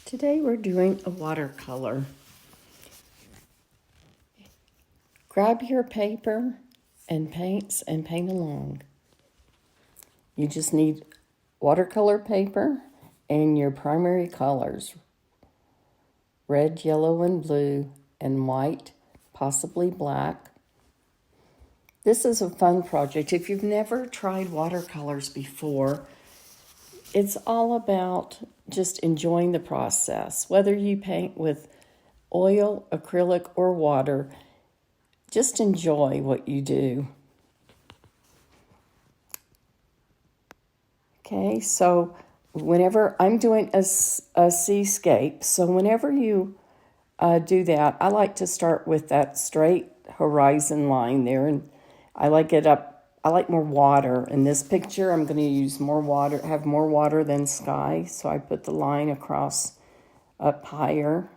Today we're doing a watercolor. Grab your paper and paints and paint along. You just need watercolor paper and your primary colors, red, yellow, and blue, and white, possibly black. This is a fun project. If you've never tried watercolors before, it's all about just enjoying the process. Whether you paint with oil, acrylic, or water, just enjoy what you do. Okay, so whenever I'm doing a seascape, so whenever you do that, I like to start with that straight horizon line there, and I like it up. I like more water. In this picture, I'm going to use more water, have more water than sky, so I put the line across up higher.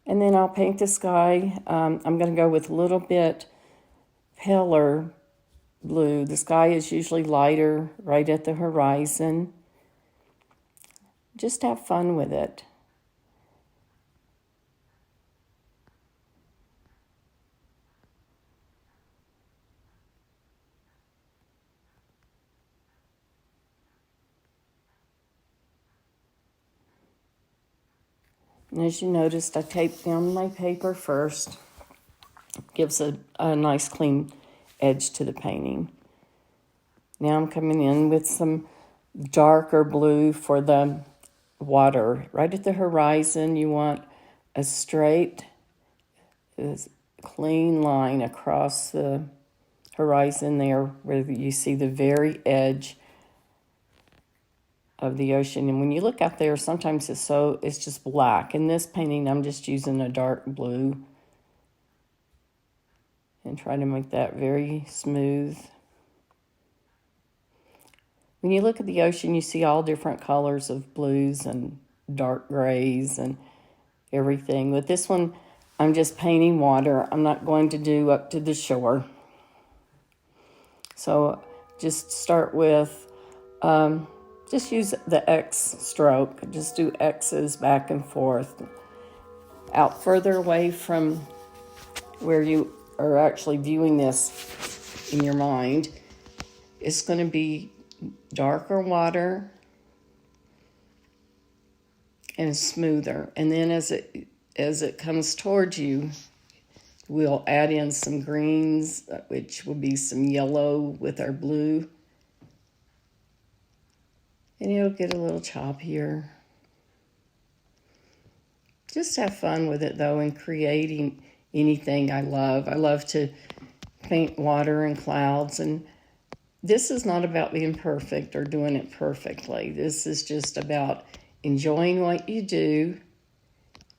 And then I'll paint the sky. I'm going to go with a little bit paler blue. The sky is usually lighter right at the horizon. Just have fun with it. And as you noticed, I taped down my paper first. Gives a nice clean edge to the painting. Now I'm coming in with some darker blue for the water. Right at the horizon, you want a straight, clean line across the horizon there where you see the very edge of the ocean. And when you look out there, sometimes it's just black. In this painting, I'm just using a dark blue and try to make that very smooth. When you look at the ocean, you see all different colors of blues and dark grays and everything. With this one, I'm just painting water. I'm not going to do up to the shore. So just start with, just use the X stroke. Just do X's back and forth. Out further away from where you are actually viewing this in your mind, it's going to be darker water and smoother. And then as it comes towards you, we'll add in some greens, which will be some yellow with our blue. And it'll get a little choppier. Just have fun with it, though, and creating anything I love. I love to paint water and clouds, and this is not about being perfect or doing it perfectly. This is just about enjoying what you do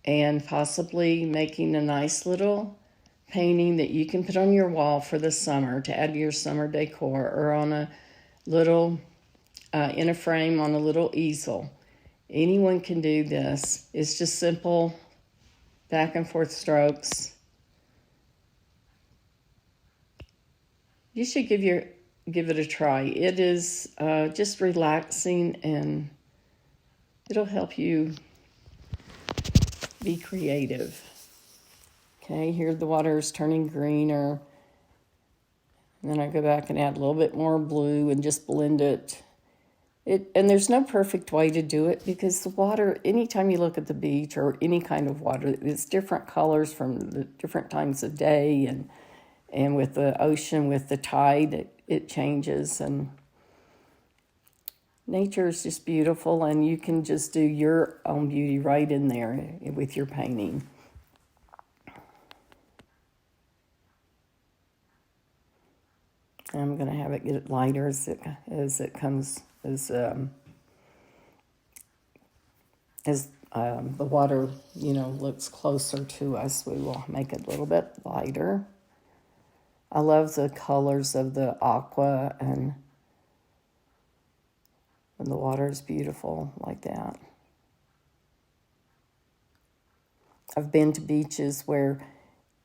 and possibly making a nice little painting that you can put on your wall for the summer to add to your summer decor, or on a little, in a frame on a little easel. Anyone can do this. It's just simple back and forth strokes. You should give it a try. It is just relaxing, and it'll help you be creative. Okay, here the water is turning greener. And then I go back and add a little bit more blue and just blend it. And there's no perfect way to do it, because the water, anytime you look at the beach or any kind of water, it's different colors from the different times of day, and with the ocean, with the tide, it changes. And nature is just beautiful, and you can just do your own beauty right in there with your painting. I'm going to have it get lighter as it comes, as the water, looks closer to us. We will make it a little bit lighter. I love the colors of the aqua, and when the water is beautiful like that. I've been to beaches where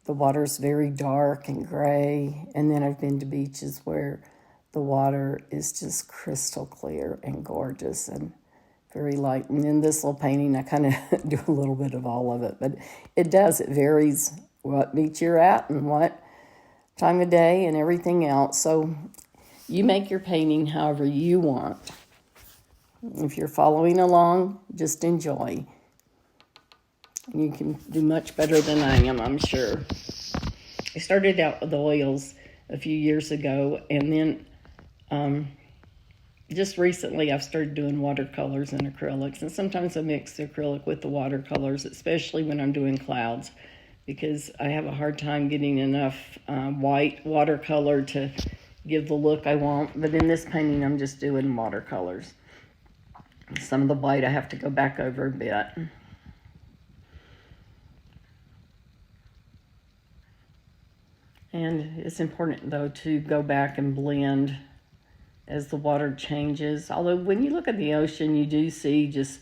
the water's very dark and gray, and then I've been to beaches where the water is just crystal clear and gorgeous, and very light. And in this little painting, I kind of do a little bit of all of it. But it varies what beach you're at and what time of day and everything else. So you make your painting however you want. If you're following along, just enjoy. You can do much better than I am, I'm sure. I started out with oils a few years ago, and then just recently I've started doing watercolors and acrylics. And sometimes I mix the acrylic with the watercolors, especially when I'm doing clouds, because I have a hard time getting enough white watercolor to give the look I want. But in this painting, I'm just doing watercolors. Some of the white I have to go back over a bit. And it's important, though, to go back and blend as the water changes. Although when you look at the ocean, you do see just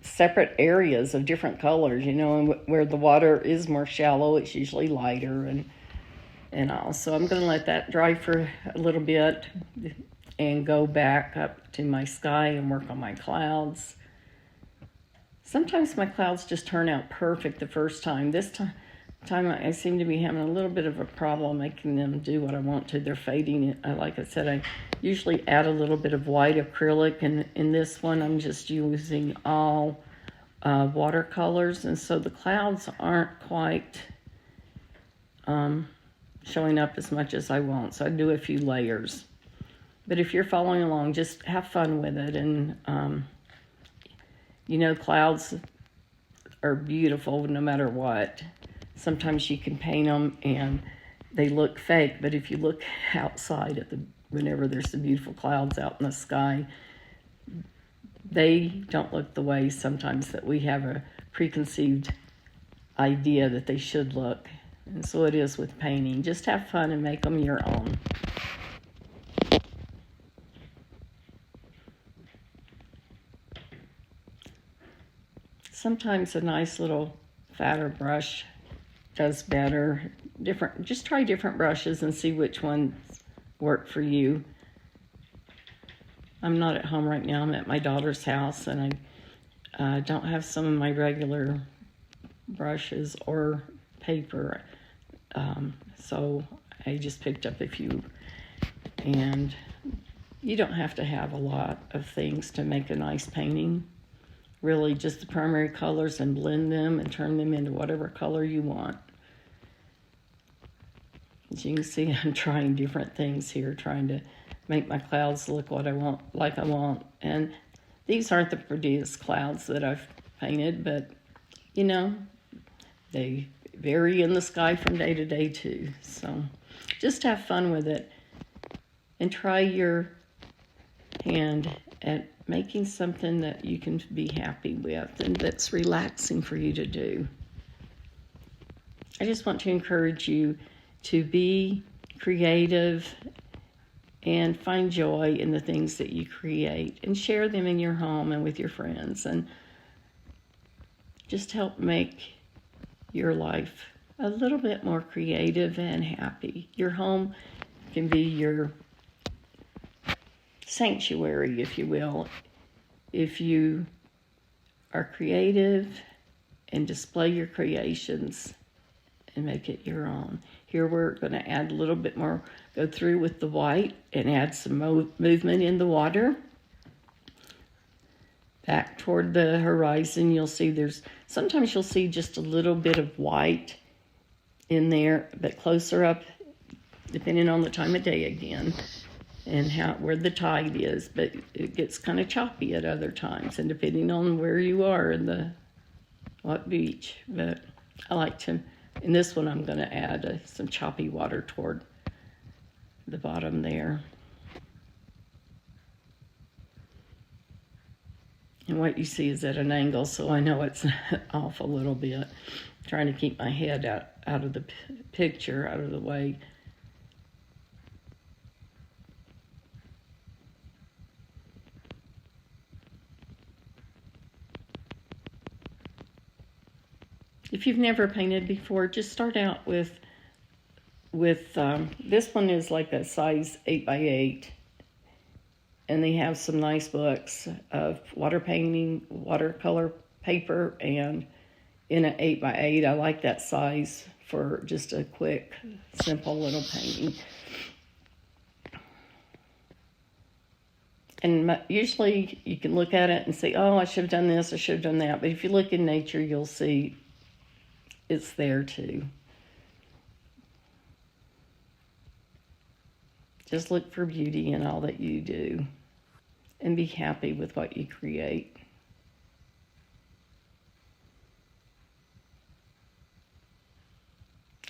separate areas of different colors, and where the water is more shallow, it's usually lighter and all. So I'm going to let that dry for a little bit and go back up to my sky and work on my clouds. Sometimes my clouds just turn out perfect the first time. This time I seem to be having a little bit of a problem making them do what I want to. They're fading. Like I said, I usually add a little bit of white acrylic, and in this one I'm just using all watercolors, and so the clouds aren't quite showing up as much as I want, so I do a few layers. But if you're following along, just have fun with it, and clouds are beautiful no matter what. Sometimes you can paint them and they look fake, but if you look outside whenever there's some beautiful clouds out in the sky, they don't look the way sometimes that we have a preconceived idea that they should look. And so it is with painting. Just have fun and make them your own. Sometimes a nice little fatter brush does better. Just try different brushes and see which ones work for you. I'm not at home right now. I'm at my daughter's house, and I don't have some of my regular brushes or paper. So I just picked up a few. And you don't have to have a lot of things to make a nice painting. Really just the primary colors, and blend them and turn them into whatever color you want. As you can see, I'm trying different things here, trying to make my clouds look what I want, like I want. And these aren't the prettiest clouds that I've painted, but they vary in the sky from day to day too. So just have fun with it and try your hand at making something that you can be happy with and that's relaxing for you to do. I just want to encourage you to be creative and find joy in the things that you create, and share them in your home and with your friends, and just help make your life a little bit more creative and happy. Your home can be your sanctuary, if you will, if you are creative and display your creations and make it your own. Here we're going to add a little bit more, go through with the white and add some movement in the water. Back toward the horizon, you'll see sometimes you'll see just a little bit of white in there, but closer up, depending on the time of day again, and where the tide is. But it gets kind of choppy at other times, and depending on where you are in what beach. But I like to, in this one, I'm going to add some choppy water toward the bottom there. And what you see is at an angle, so I know it's off a little bit. Trying to keep my head out of the picture, out of the way. If you've never painted before, just start out with this one is like a size 8x8. And they have some nice books of water painting, watercolor paper, and in an 8x8. I like that size for just a quick, simple little painting. And usually you can look at it and say, oh, I should have done this, I should have done that. But if you look in nature, you'll see it's there too. Just look for beauty in all that you do and be happy with what you create.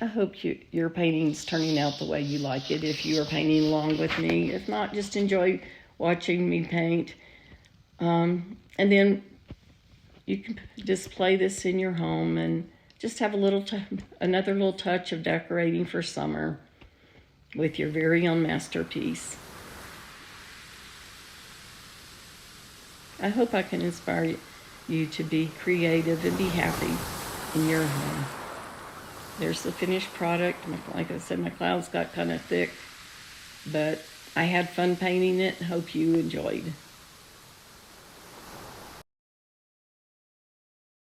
I hope your painting's turning out the way you like it if you are painting along with me. If not, just enjoy watching me paint. And then you can display this in your home and just have another little touch of decorating for summer with your very own masterpiece. I hope I can inspire you to be creative and be happy in your home. There's the finished product. Like I said, my clouds got kind of thick, but I had fun painting it. Hope you enjoyed.